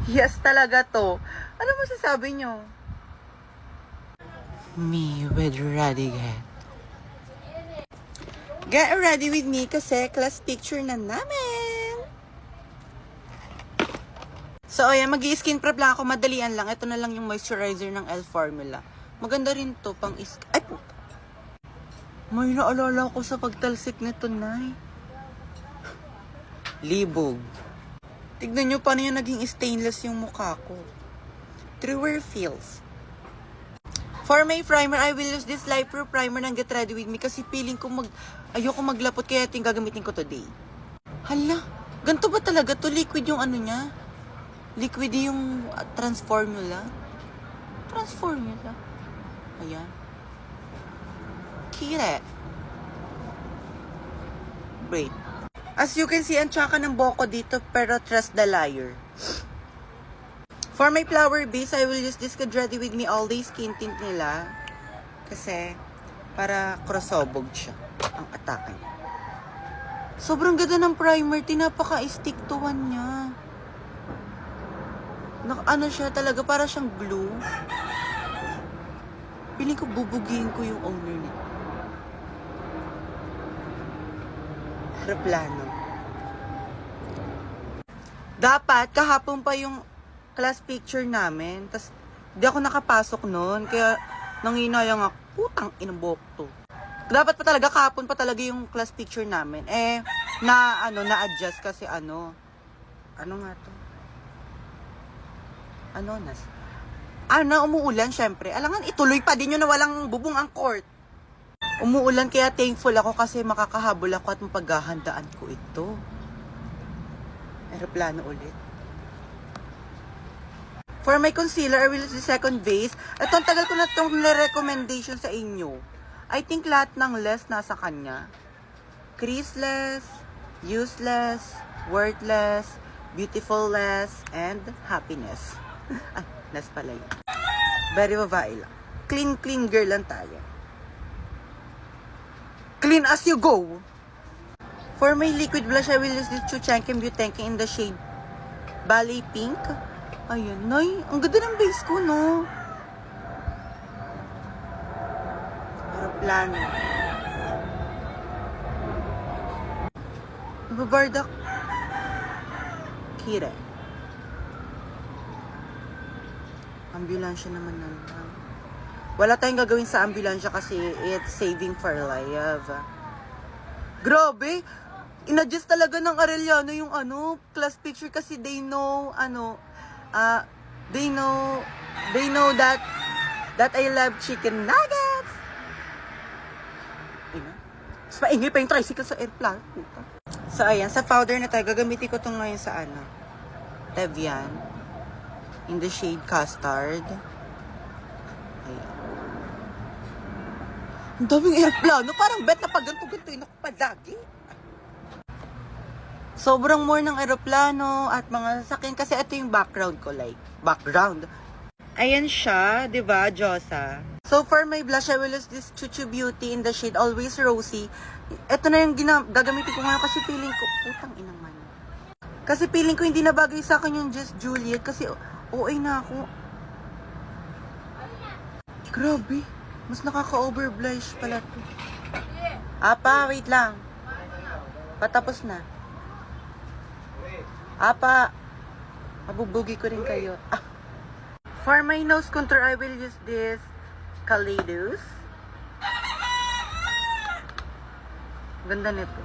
Yes talaga to. Ano masasabi nyo? Me with ready get. Get ready with me kasi class picture na namin. So, ayan, mag-i-skin prep lang ako. Madalian lang. Ito na lang yung moisturizer ng L Formula. Maganda rin to, pang ay, puta. May naalala ko sa pagtalsik nito, Nay. Libog. Tignan nyo paano yung naging stainless yung mukha ko. Truer feels. For my primer, I will use this Life Proof Primer ng Get Ready With Me kasi feeling ko ayoko maglapot kaya ito yung gagamitin ko today. Hala, ganito ba talaga to? Liquid yung ano niya? Liquid yung Transformula? Transformula? Ayan. Kire. Wait. As you can see, ang tsaka ng boko dito pero trust the liar. For my flower base, I will use this Get Ready With Me All Day Skin Tint nila. Kasi, para crossobog siya. Ang atake niya. Sobrang ganda ng primer. Tinapaka-stick to one niya. Ano siya talaga, para siyang glue. Piling ko bubugiin ko yung owner nito. Replano. Dapat, kahapon pa yung class picture namin. Tapos, di ako nakapasok noon. Kaya, nanginayang ako, putang inabok to. Dapat pa talaga, kahapon pa talaga yung class picture namin. Na-adjust kasi ano nga to? Umuulan, syempre. Alangan, ituloy pa din yun na walang bubong ang court. Umuulan, kaya thankful ako kasi makakahabol ako at mapaghahandaan ko ito. Aeroplano ulit. For my concealer, I will use the second base. Ito, ang tagal ko na itong recommendation sa inyo. I think lahat ng less nasa kanya. Creaseless, useless, worthless, beautiful less, and happiness. Ay, less pala yun. Very babae lang. Clean girl lang tayo. Clean as you go. For my liquid blush, I will use this Chuchankin Butankin in the shade Ballet Pink. Ayan, Nay. Ang ganda ng base ko, no? Aeroplano. Nababardak. Kire. Ambulansya naman na. Wala tayong gagawin sa ambulansya kasi it's saving for life. Grabe! In-adjust talaga ng Arellano yung class picture kasi they know that I love chicken nuggets. Mas maingay pa yung tricycle sa airplane. So, ayan. Sa powder na tayo, gagamitin ko ito ngayon sa Evian. In the shade custard. Ayan. Ang daming airplano. Parang bet na pag ganito-ganito yun ako palagi. Sobrang more ng aeroplano at mga sasakyan kasi ito yung background ko, like, background. Ayan siya, di ba, Josa? So, for my blush, I will use this Chuchu Beauty in the shade Always Rosy. Ito na yung gagamitin ko ngayon kasi feeling ko, putang inang man. Kasi feeling ko hindi na bagay sa akin yung Just Juliet kasi OA na ako. Grabe, mas nakaka-overblush pala to. Apa, wait lang. Patapos na. Apa, mabubugi ko rin kayo. For my nose contour, I will use this Kaleidos. Ganda nito.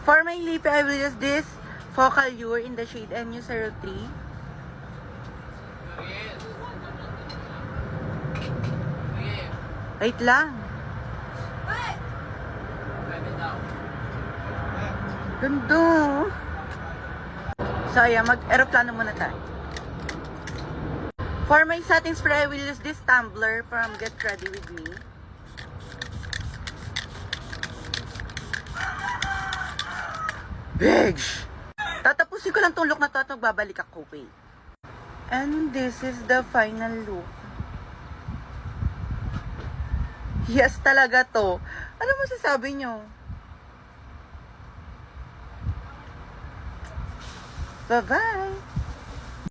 For my lip, I will use this Focal Lure in the shade NU03. Wait lang. Ganda. So, ayan, mag-aeroplano muna tayo. For my setting spray, I will use this tumbler from Get Ready With Me. Begs! Tatapusin ko lang tong look na to at magbabalik ako, wait. And this is the final look. Yes talaga to. Ano masasabi nyo? Bye-bye!